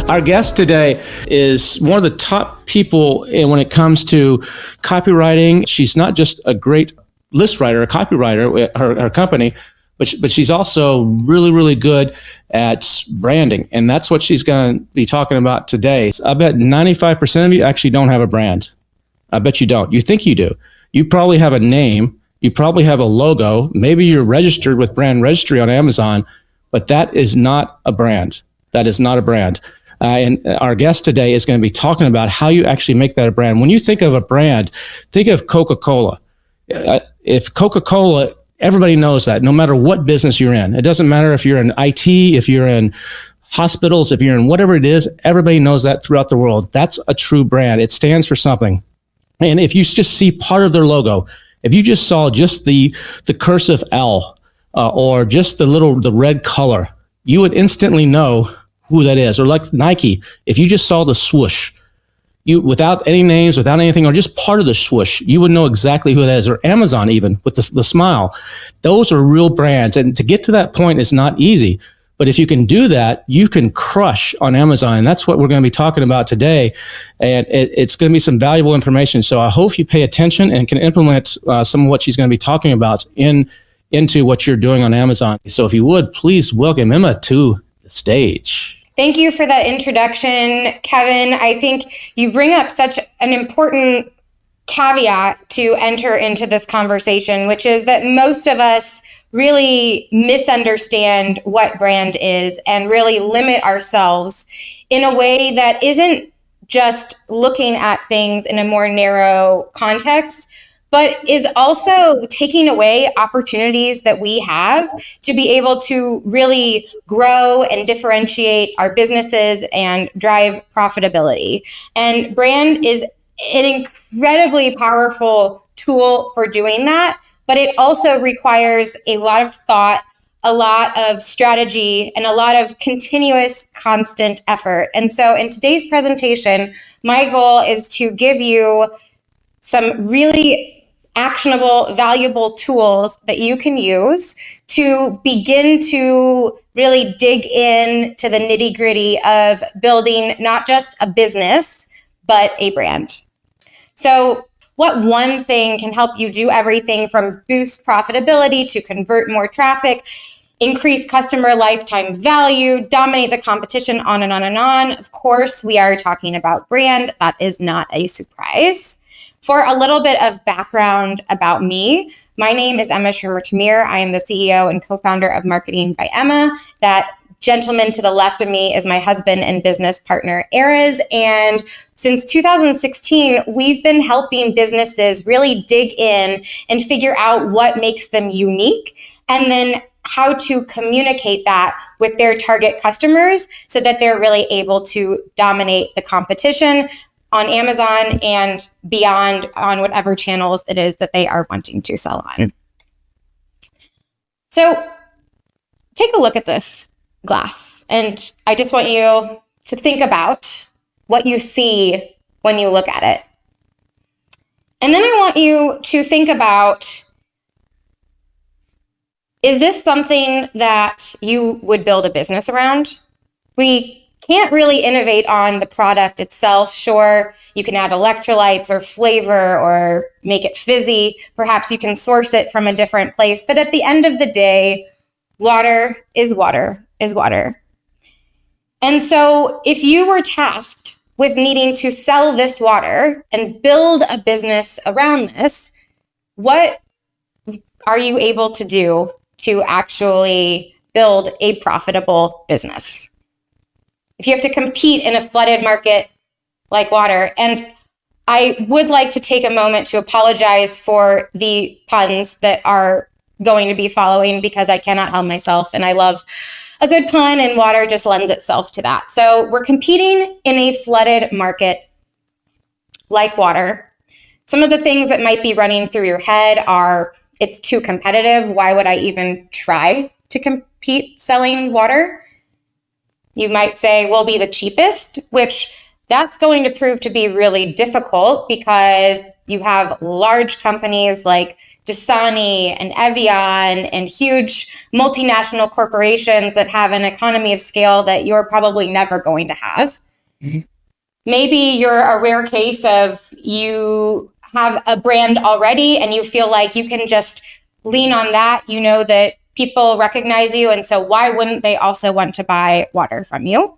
Our guest today is one of the top people when it comes to copywriting. She's not just a great list writer, a copywriter, her company, but she's also really, really good at branding. And that's what she's going to be talking about today. I bet 95% of you actually don't have a brand. I bet you don't. You think you do. You probably have a name. You probably have a logo. Maybe you're registered with Brand Registry on Amazon, but that is not a brand. That is not a brand. And our guest today is going to be talking about how you actually make that a brand. When you think of a brand, think of Coca-Cola. If Coca-Cola, everybody knows that no matter what business you're in. It doesn't matter if you're in IT, if you're in hospitals, if you're in whatever it is, everybody knows that throughout the world. That's a true brand. It stands for something. And if you just see part of their logo, if you just saw just the cursive L or just the red color, you would instantly know who that is. Or like Nike, if you just saw the swoosh, you without any names, without anything, or just part of the swoosh, you would know exactly who that is. Or Amazon, even with the smile, those are real brands. And to get to that point is not easy. But if you can do that, you can crush on Amazon. And that's what we're going to be talking about today. And it's going to be some valuable information. So I hope you pay attention and can implement some of what she's going to be talking about into what you're doing on Amazon. So if you would, please welcome Emma to the stage. Thank you for that introduction, Kevin. I think you bring up such an important caveat to enter into this conversation, which is that most of us really misunderstand what brand is and really limit ourselves in a way that isn't just looking at things in a more narrow context, but is also taking away opportunities that we have to be able to really grow and differentiate our businesses and drive profitability. And brand is an incredibly powerful tool for doing that, but it also requires a lot of thought, a lot of strategy, and a lot of continuous, constant effort. And so in today's presentation, my goal is to give you some really actionable, valuable tools that you can use to begin to really dig in to the nitty-gritty of building not just a business, but a brand. So what one thing can help you do everything from boost profitability to convert more traffic, increase customer lifetime value, dominate the competition, on and on and on? Of course, we are talking about brand. That is not a surprise. For a little bit of background about me, my name is Emma Shermer-Tamir. I am the CEO and co-founder of Marketing by Emma. That gentleman to the left of me is my husband and business partner, Erez. And since 2016, we've been helping businesses really dig in and figure out what makes them unique, and then how to communicate that with their target customers so that they're really able to dominate the competition on Amazon and beyond on whatever channels it is that they are wanting to sell on. So take a look at this glass, and I just want you to think about what you see when you look at it. And then I want you to think about, is this something that you would build a business around? We can't really innovate on the product itself. Sure, you can add electrolytes or flavor or make it fizzy. Perhaps you can source it from a different place. But at the end of the day, water is water is water. And so if you were tasked with needing to sell this water and build a business around this, what are you able to do to actually build a profitable business? If you have to compete in a flooded market like water, and I would like to take a moment to apologize for the puns that are going to be following, because I cannot help myself, and I love a good pun, and water just lends itself to that. So we're competing in a flooded market like water. Some of the things that might be running through your head are, it's too competitive. Why would I even try to compete selling water? You might say, we'll be the cheapest, which That's going to prove to be really difficult because you have large companies like Dasani and Evian and huge multinational corporations that have an economy of scale that you're probably never going to have. Mm-hmm. Maybe you're a rare case of you have a brand already and you feel like you can just lean on that. You know that people recognize you, and so why wouldn't they also want to buy water from you?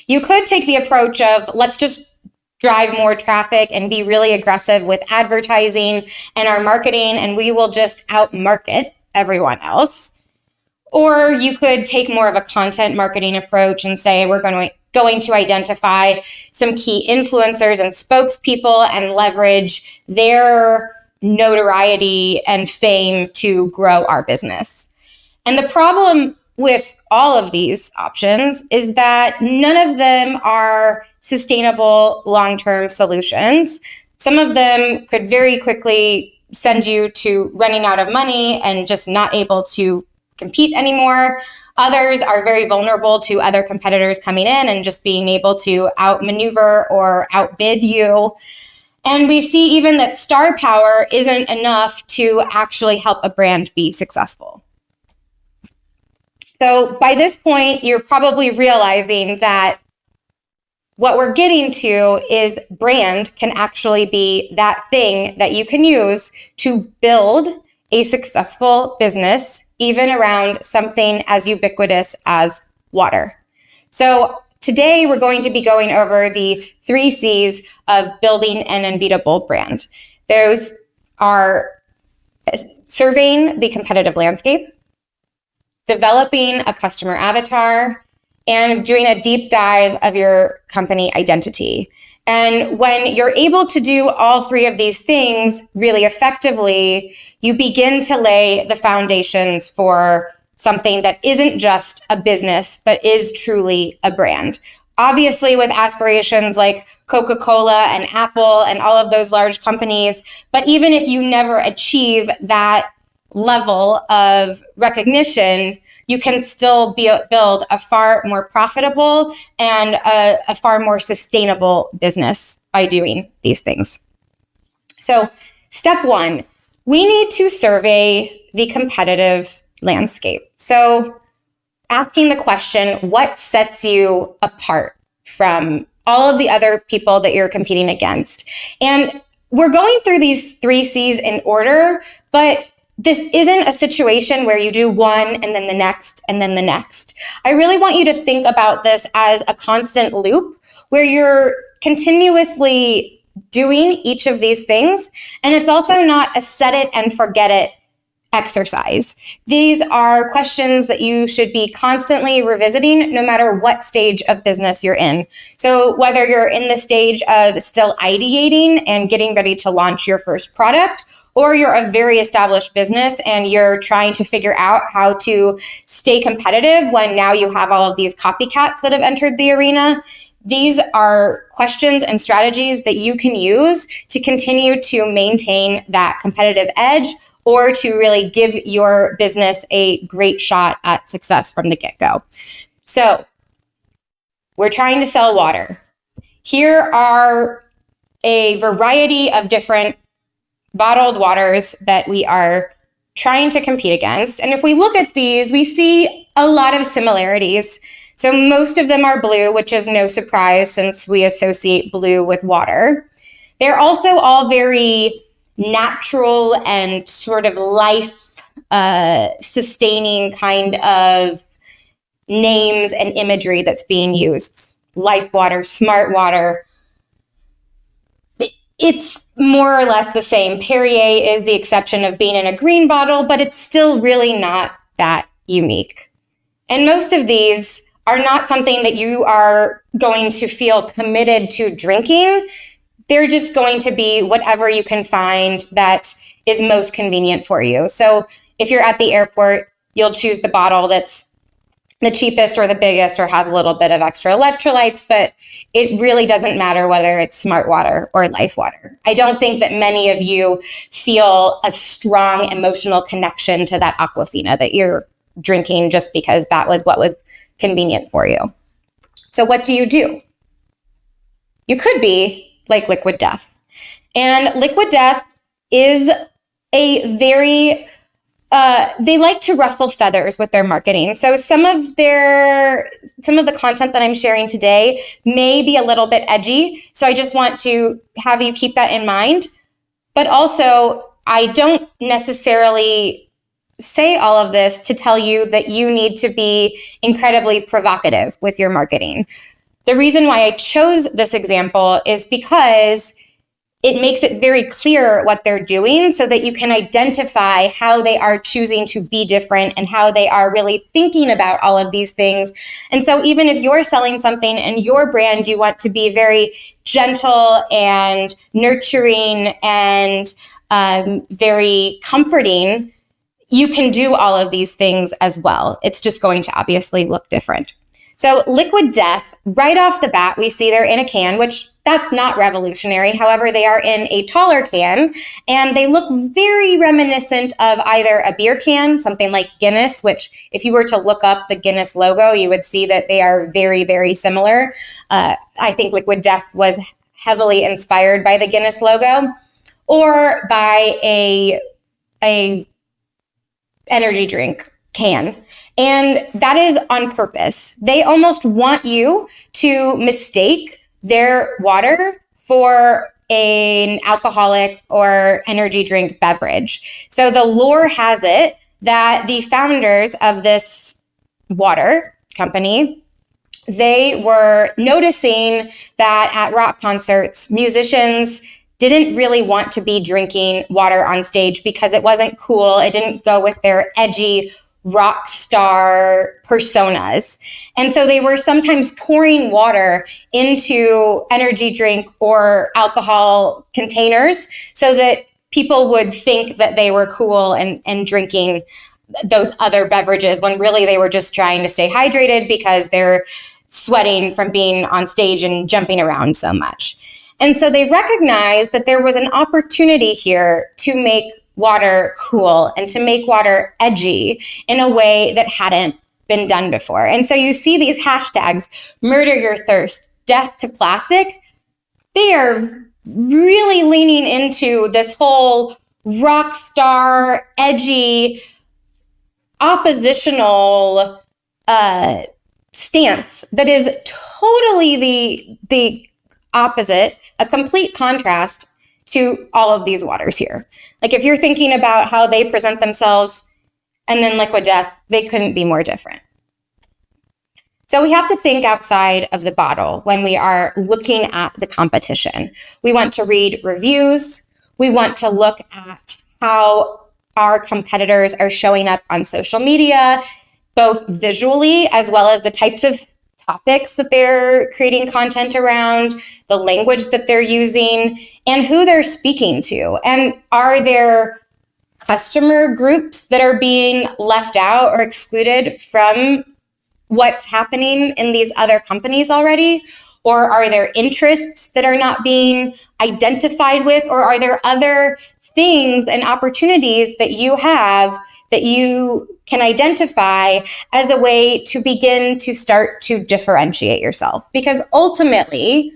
You could take the approach of let's just drive more traffic and be really aggressive with advertising and our marketing, and we will just outmarket everyone else. Or you could take more of a content marketing approach and say we're going to identify some key influencers and spokespeople and leverage their notoriety and fame to grow our business. And the problem with all of these options is that none of them are sustainable long-term solutions. Some of them could very quickly send you to running out of money and just not able to compete anymore. Others are very vulnerable to other competitors coming in and just being able to outmaneuver or outbid you. And we see even that star power isn't enough to actually help a brand be successful. So by this point, you're probably realizing that what we're getting to is brand can actually be that thing that you can use to build a successful business, even around something as ubiquitous as water. So today we're going to be going over the 3 C's of building an unbeatable brand. Those are surveying the competitive landscape, developing a customer avatar, and doing a deep dive of your company identity. And when you're able to do all 3 of these things really effectively, you begin to lay the foundations for something that isn't just a business, but is truly a brand. Obviously, with aspirations like Coca-Cola and Apple and all of those large companies, but even if you never achieve that level of recognition, you can still build a far more profitable and a far more sustainable business by doing these things. So, step 1, we need to survey the competitive landscape. So, asking the question, what sets you apart from all of the other people that you're competing against? And we're going through these 3 C's in order, but this isn't a situation where you do one and then the next and then the next. I really want you to think about this as a constant loop where you're continuously doing each of these things. And it's also not a set it and forget it exercise. These are questions that you should be constantly revisiting no matter what stage of business you're in. So whether you're in the stage of still ideating and getting ready to launch your first product, or you're a very established business and you're trying to figure out how to stay competitive when now you have all of these copycats that have entered the arena, these are questions and strategies that you can use to continue to maintain that competitive edge or to really give your business a great shot at success from the get-go. So, we're trying to sell water. Here are a variety of different bottled waters that we are trying to compete against. And if we look at these, we see a lot of similarities. So most of them are blue, which is no surprise since we associate blue with water. They're also all very natural and sort of life sustaining kind of names and imagery that's being used. Life water, smart water. It's more or less the same. Perrier is the exception of being in a green bottle, but it's still really not that unique. And most of these are not something that you are going to feel committed to drinking. They're just going to be whatever you can find that is most convenient for you. So if you're at the airport, you'll choose the bottle that's the cheapest or the biggest or has a little bit of extra electrolytes, but it really doesn't matter whether it's smart water or life water. I don't think that many of you feel a strong emotional connection to that Aquafina that you're drinking just because that was what was convenient for you. So what do? you could be like Liquid Death. And Liquid Death is a very they like to ruffle feathers with their marketing. So some of the content that I'm sharing today may be a little bit edgy. So I just want to have you keep that in mind. But also, I don't necessarily say all of this to tell you that you need to be incredibly provocative with your marketing. The reason why I chose this example is because it makes it very clear what they're doing so that you can identify how they are choosing to be different and how they are really thinking about all of these things. And so even if you're selling something and your brand, you want to be very gentle and nurturing and very comforting, you can do all of these things as well. It's just going to obviously look different. So Liquid Death, right off the bat, we see they're in a can, which that's not revolutionary. However, they are in a taller can, and they look very reminiscent of either a beer can, something like Guinness, which if you were to look up the Guinness logo, you would see that they are very, very similar. I think Liquid Death was heavily inspired by the Guinness logo, or by a energy drink can. And that is on purpose. They almost want you to mistake their water for an alcoholic or energy drink beverage. So the lore has it that the founders of this water company, they were noticing that at rock concerts, musicians didn't really want to be drinking water on stage because it wasn't cool. It didn't go with their edgy rock star personas. And so they were sometimes pouring water into energy drink or alcohol containers so that people would think that they were cool and drinking those other beverages when really they were just trying to stay hydrated because they're sweating from being on stage and jumping around so much. And so they recognized that there was an opportunity here to make water cool and to make water edgy in a way that hadn't been done before. And so you see these hashtags, murder your thirst, death to plastic. They are really leaning into this whole rock star, edgy, oppositional stance that is totally the opposite, a complete contrast to all of these waters here. Like if you're thinking about how they present themselves and then Liquid Death, they couldn't be more different. So we have to think outside of the bottle when we are looking at the competition. We want to read reviews. We want to look at how our competitors are showing up on social media, both visually as well as the types of topics that they're creating content around, the language that they're using, and who they're speaking to. And are there customer groups that are being left out or excluded from what's happening in these other companies already? Or are there interests that are not being identified with? Or are there other things and opportunities that you have that you can identify as a way to begin to start to differentiate yourself? Because ultimately,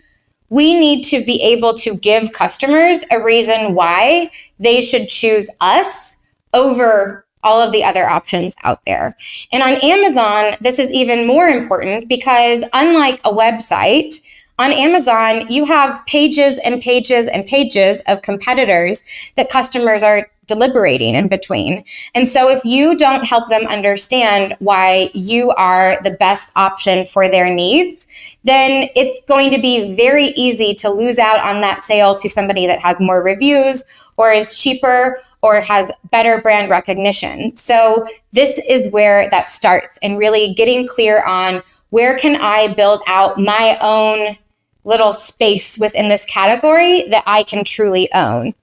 we need to be able to give customers a reason why they should choose us over all of the other options out there. And on Amazon, this is even more important because unlike a website, on Amazon, you have pages and pages and pages of competitors that customers are deliberating in between. And so if you don't help them understand why you are the best option for their needs, then it's going to be very easy to lose out on that sale to somebody that has more reviews or is cheaper or has better brand recognition. So this is where that starts, and really getting clear on where can I build out my own little space within this category that I can truly own.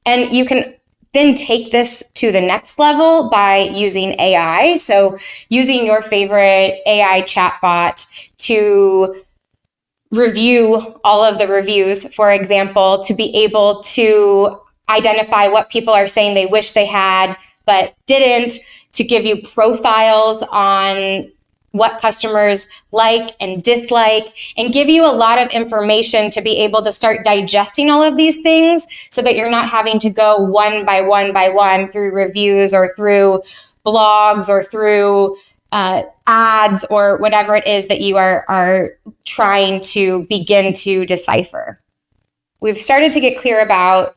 And you can then take this to the next level by using AI. So using your favorite AI chatbot to review all of the reviews, for example, to be able to identify what people are saying they wish they had but didn't, to give you profiles on what customers like and dislike, and give you a lot of information to be able to start digesting all of these things so that you're not having to go one by one through reviews or through blogs or through ads or whatever it is that you are trying to begin to decipher. We've started to get clear about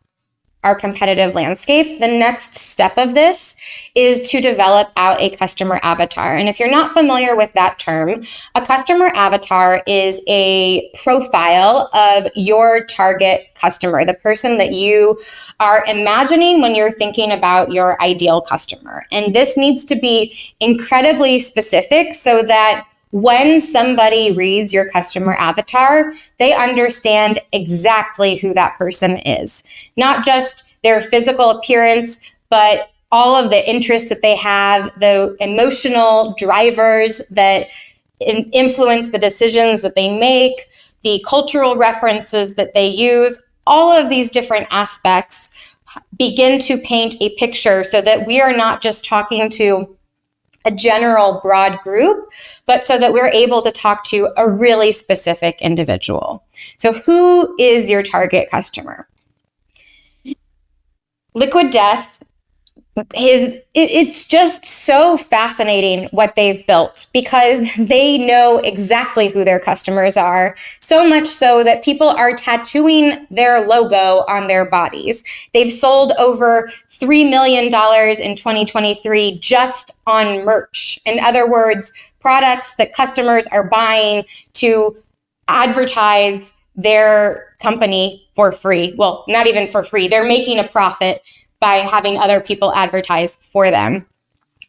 our competitive landscape. The next step of this is to develop out a customer avatar. And if you're not familiar with that term, a customer avatar is a profile of your target customer, the person that you are imagining when you're thinking about your ideal customer. And this needs to be incredibly specific so that when somebody reads your customer avatar, they understand exactly who that person is. Not just their physical appearance, but all of the interests that they have, the emotional drivers that influence the decisions that they make, the cultural references that they use. All of these different aspects begin to paint a picture so that we are not just talking to a general broad group, but so that we're able to talk to a really specific individual. So who is your target customer? Liquid Death it's just so fascinating what they've built because they know exactly who their customers are, so much so that people are tattooing their logo on their bodies. They've sold over $3 million in 2023 just on merch. In other words, products that customers are buying to advertise their company for free. Well, not even for free. They're making a profit by having other people advertise for them.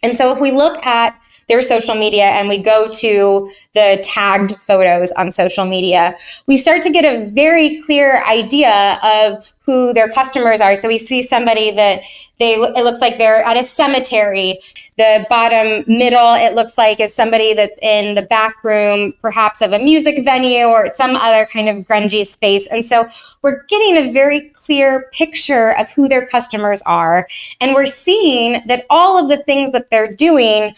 And so if we look at their social media and we go to the tagged photos on social media, we start to get a very clear idea of who their customers are. So we see somebody that it looks like they're at a cemetery. The bottom middle, it looks like, is somebody that's in the back room, perhaps of a music venue or some other kind of grungy space. And so we're getting a very clear picture of who their customers are. And we're seeing that all of the things that they're doing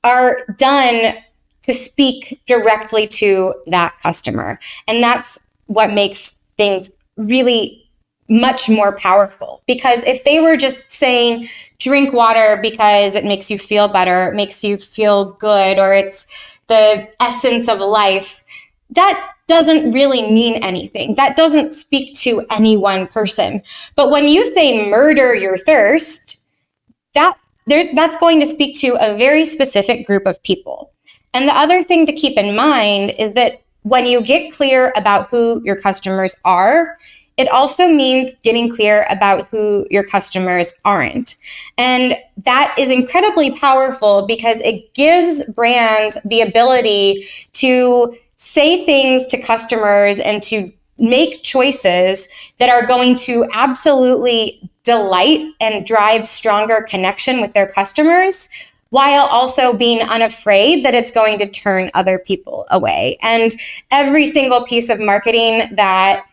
are done to speak directly to that customer. And that's what makes things really much more powerful. Because if they were just saying, drink water because it makes you feel better, it makes you feel good, or it's the essence of life, that doesn't really mean anything. That doesn't speak to any one person. But when you say murder your thirst, that's going to speak to a very specific group of people. And the other thing to keep in mind is that when you get clear about who your customers are, it also means getting clear about who your customers aren't. And that is incredibly powerful because it gives brands the ability to say things to customers and to make choices that are going to absolutely delight and drive stronger connection with their customers, while also being unafraid that it's going to turn other people away. And every single piece of marketing that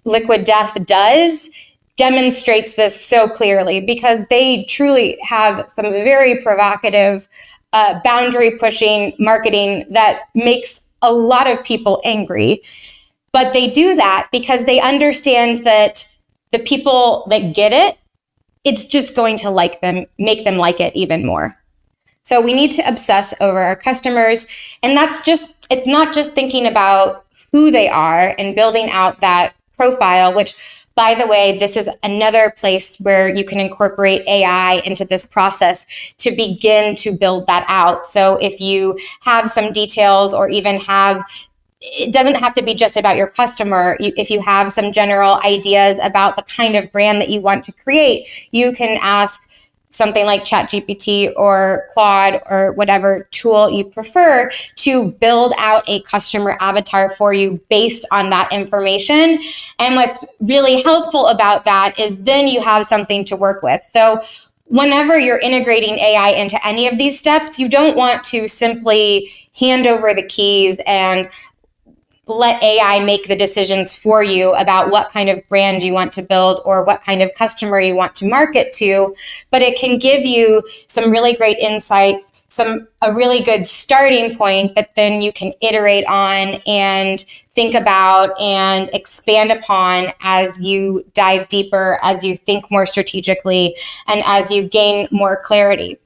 Liquid Death does demonstrates this so clearly because they truly have some very provocative, boundary-pushing marketing that makes a lot of people angry. But they do that because they understand that the people that get it, it's just going to like them, make them like it even more. So we need to obsess over our customers. And it's not just thinking about who they are and building out that profile, which, by the way, this is another place where you can incorporate AI into this process to begin to build that out. So if you have some details or even it doesn't have to be just about your customer. If you have some general ideas about the kind of brand that you want to create, you can ask something like ChatGPT or Claude or whatever tool you prefer to build out a customer avatar for you based on that information. And what's really helpful about that is then you have something to work with. So whenever you're integrating AI into any of these steps, you don't want to simply hand over the keys and let AI make the decisions for you about what kind of brand you want to build or what kind of customer you want to market to, but it can give you some really great insights, a really good starting point that then you can iterate on and think about and expand upon as you dive deeper, as you think more strategically, and as you gain more clarity.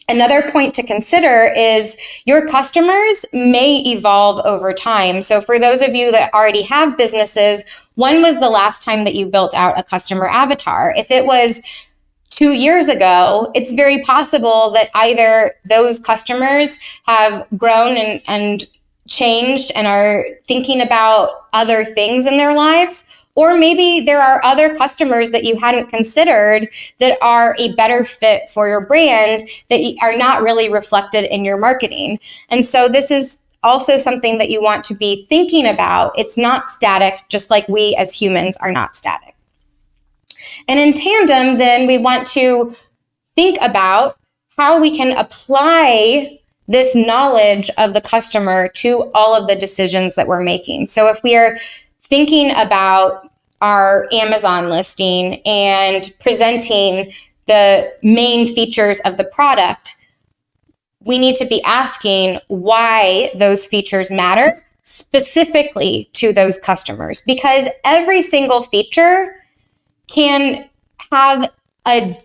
Another point to consider is your customers may evolve over time. So for those of you that already have businesses, when was the last time that you built out a customer avatar? If it was 2 years ago, it's very possible that either those customers have grown and changed and are thinking about other things in their lives, or maybe there are other customers that you hadn't considered that are a better fit for your brand that are not really reflected in your marketing. And so this is also something that you want to be thinking about. It's not static, just like we as humans are not static. And in tandem, then we want to think about how we can apply this knowledge of the customer to all of the decisions that we're making. So if we are thinking about our Amazon listing and presenting the main features of the product, we need to be asking why those features matter specifically to those customers, because every single feature can have a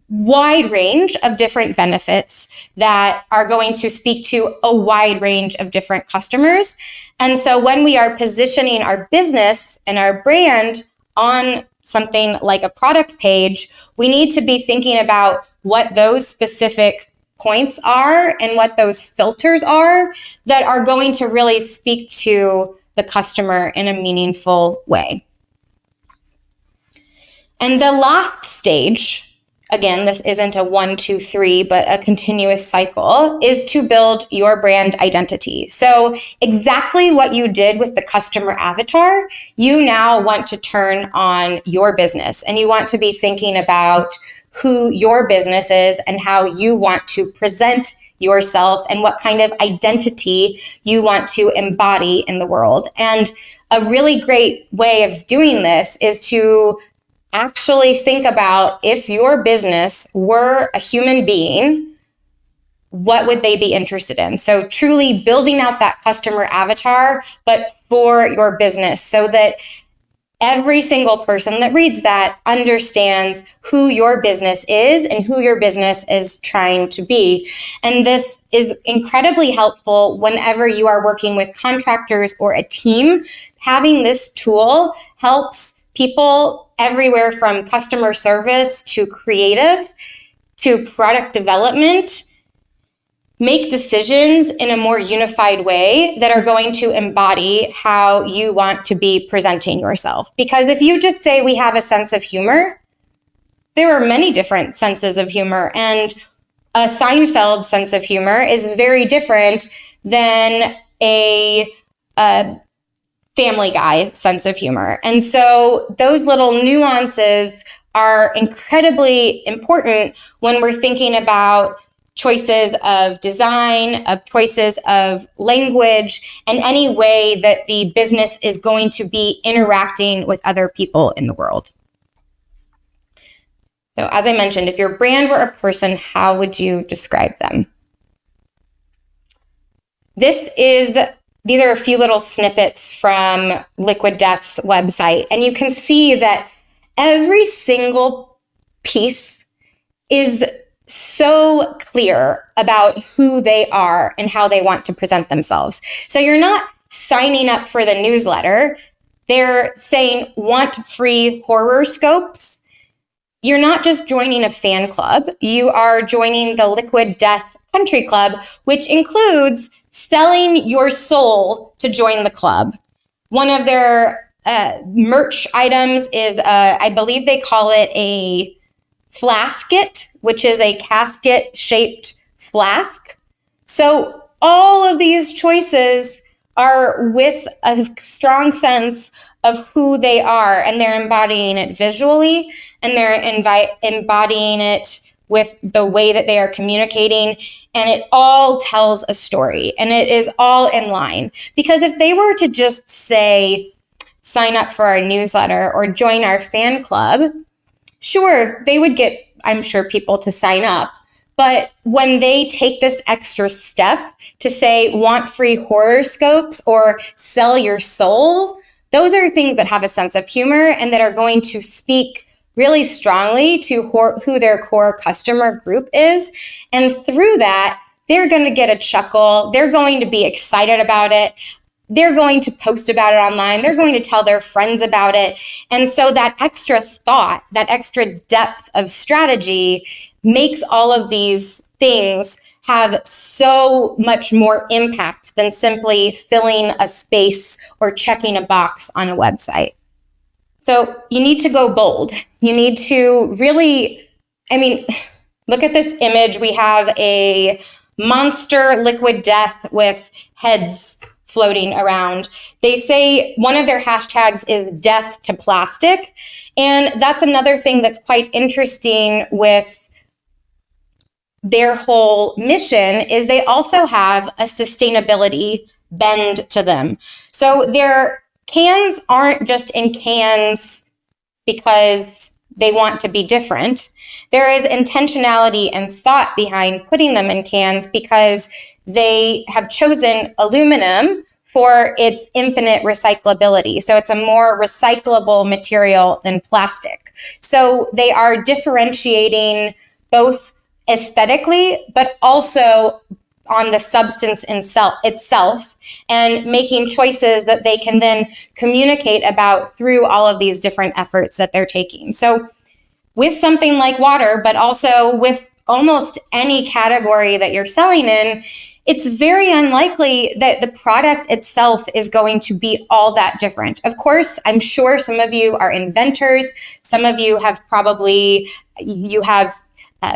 wide range of different benefits that are going to speak to a wide range of different customers. And so when we are positioning our business and our brand on something like a product page, we need to be thinking about what those specific points are and what those filters are that are going to really speak to the customer in a meaningful way. And the last stage, again, this isn't a 1, 2, 3, but a continuous cycle, is to build your brand identity. So exactly what you did with the customer avatar, you now want to turn on your business, and you want to be thinking about who your business is and how you want to present yourself and what kind of identity you want to embody in the world. And a really great way of doing this is to actually think about, if your business were a human being, what would they be interested in? So truly building out that customer avatar, but for your business, so that every single person that reads that understands who your business is and who your business is trying to be. And this is incredibly helpful whenever you are working with contractors or a team. Having this tool helps people everywhere from customer service to creative to product development make decisions in a more unified way that are going to embody how you want to be presenting yourself. Because if you just say we have a sense of humor, there are many different senses of humor, and a Seinfeld sense of humor is very different than a Family Guy sense of humor. And so those little nuances are incredibly important when we're thinking about choices of design, of choices of language, and any way that the business is going to be interacting with other people in the world. So as I mentioned, if your brand were a person, how would you describe them? These are a few little snippets from Liquid Death's website, and you can see that every single piece is so clear about who they are and how they want to present themselves. So you're not signing up for the newsletter. They're saying, want free horror scopes. You're not just joining a fan club. You are joining the Liquid Death Country Club, which includes selling your soul to join the club. One of their merch items is, I believe they call it a flasket, which is a casket-shaped flask. So all of these choices are with a strong sense of who they are, and they're embodying it visually, and they're embodying it with the way that they are communicating, and it all tells a story, and it is all in line. Because if they were to just say, sign up for our newsletter or join our fan club, sure, they would get, I'm sure, people to sign up, But when they take this extra step to say, want free horoscopes or sell your soul, those are things that have a sense of humor and that are going to speak really strongly to who their core customer group is. And through that, they're going to get a chuckle. They're going to be excited about it. They're going to post about it online. They're going to tell their friends about it. And so that extra thought, that extra depth of strategy makes all of these things have so much more impact than simply filling a space or checking a box on a website. So you need to go bold. You need to really, look at this image. We have a monster liquid death with heads floating around. They say one of their hashtags is death to plastic. And that's another thing that's quite interesting with their whole mission is they also have a sustainability bend to them. So their cans aren't just in cans because they want to be different. There is intentionality and thought behind putting them in cans because they have chosen aluminum for its infinite recyclability. So it's a more recyclable material than plastic. So they are differentiating both aesthetically, but also on the substance itself and making choices that they can then communicate about through all of these different efforts that they're taking. So with something like water, but also with almost any category that you're selling in, it's very unlikely that the product itself is going to be all that different. Of course, I'm sure some of you are inventors. Some of you have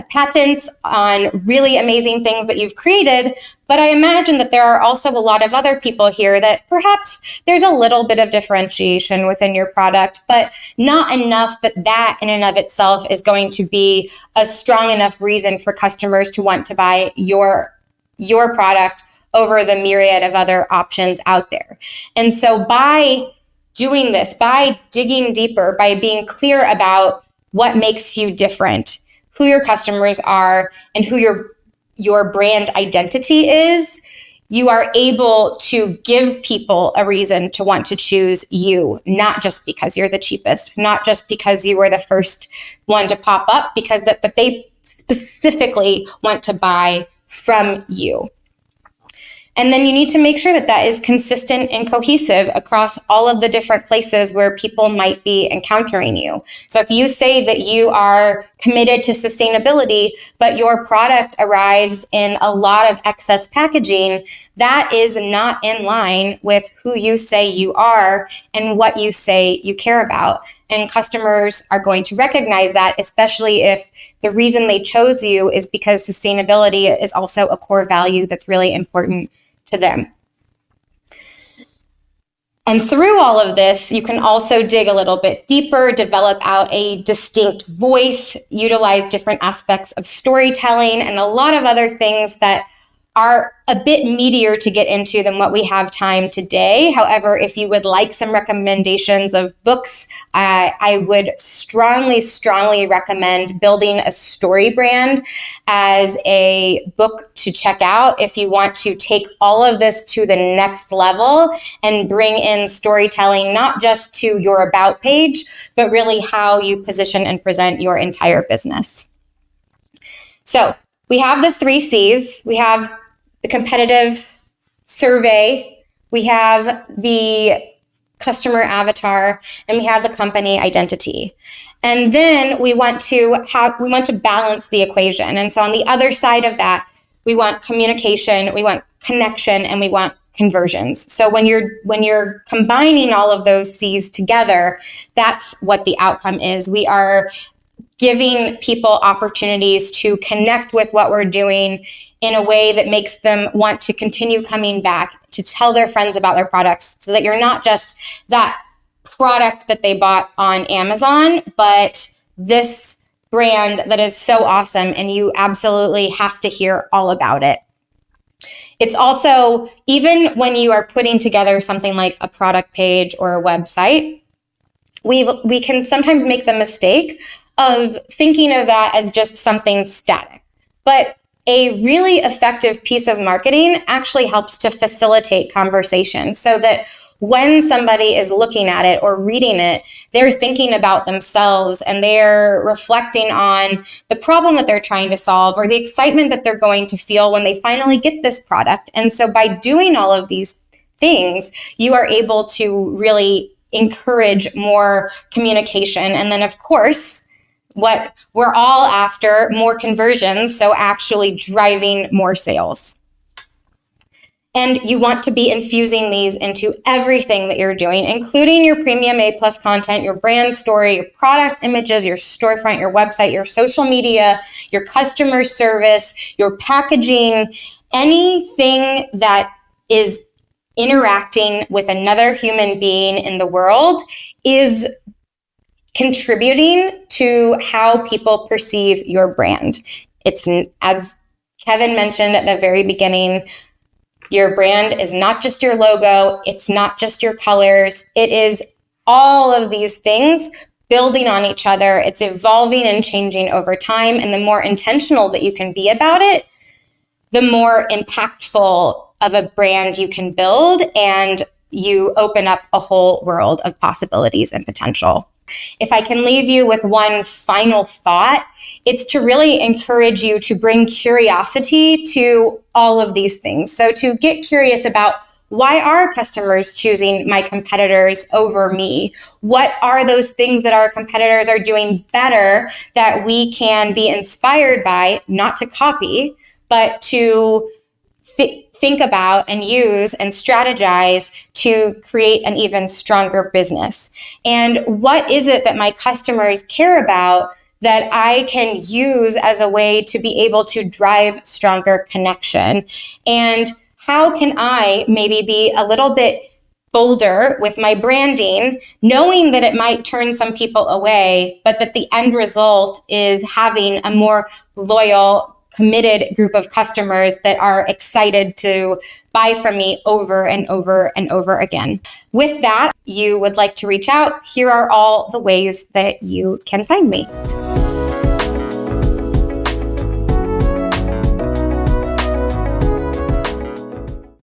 patents on really amazing things that you've created. But I imagine that there are also a lot of other people here that perhaps there's a little bit of differentiation within your product, but not enough that in and of itself is going to be a strong enough reason for customers to want to buy your product over the myriad of other options out there. And so by doing this, by digging deeper, by being clear about what makes you different, who your customers are, and who your brand identity is, you are able to give people a reason to want to choose you, not just because you're the cheapest, not just because you were the first one to pop up, but they specifically want to buy from you. And then you need to make sure that that is consistent and cohesive across all of the different places where people might be encountering you. So if you say that you are committed to sustainability, but your product arrives in a lot of excess packaging, that is not in line with who you say you are and what you say you care about. And customers are going to recognize that, especially if the reason they chose you is because sustainability is also a core value that's really important to them. And through all of this, you can also dig a little bit deeper, develop out a distinct voice, utilize different aspects of storytelling, and a lot of other things that are a bit meatier to get into than what we have time today. However, if you would like some recommendations of books, I would strongly recommend Building a Story Brand as a book to check out if you want to take all of this to the next level and bring in storytelling, not just to your about page, but really how you position and present your entire business. So we have the 3 C's. We have the competitive survey, we have the customer avatar, and we have the company identity. And then we want to balance the equation. And so on the other side of that, we want communication, we want connection, and we want conversions. So when you're combining all of those C's together, that's what the outcome is. We are giving people opportunities to connect with what we're doing in a way that makes them want to continue coming back, to tell their friends about their products, so that you're not just that product that they bought on Amazon, but this brand that is so awesome and you absolutely have to hear all about it. It's also, even when you are putting together something like a product page or a website, we can sometimes make the mistake of thinking of that as just something static. But a really effective piece of marketing actually helps to facilitate conversation so that when somebody is looking at it or reading it, they're thinking about themselves and they're reflecting on the problem that they're trying to solve or the excitement that they're going to feel when they finally get this product. And so by doing all of these things, you are able to really encourage more communication. And then, of course, what we're all after, more conversions, so actually driving more sales. And you want to be infusing these into everything that you're doing, including your premium A+ content, your brand story, your product images, your storefront, your website, your social media, your customer service, your packaging, anything that is interacting with another human being in the world is contributing to how people perceive your brand. It's, as Kevin mentioned at the very beginning, your brand is not just your logo. It's not just your colors. It is all of these things building on each other. It's evolving and changing over time. And the more intentional that you can be about it, the more impactful of a brand you can build, and you open up a whole world of possibilities and potential. If I can leave you with one final thought, it's to really encourage you to bring curiosity to all of these things. So to get curious about, why are customers choosing my competitors over me? What are those things that our competitors are doing better that we can be inspired by, not to copy, but to think about and use and strategize to create an even stronger business? And what is it that my customers care about that I can use as a way to be able to drive stronger connection? And how can I maybe be a little bit bolder with my branding, knowing that it might turn some people away, but that the end result is having a more loyal, committed group of customers that are excited to buy from me over and over and over again. With that, you would like to reach out, here are all the ways that you can find me.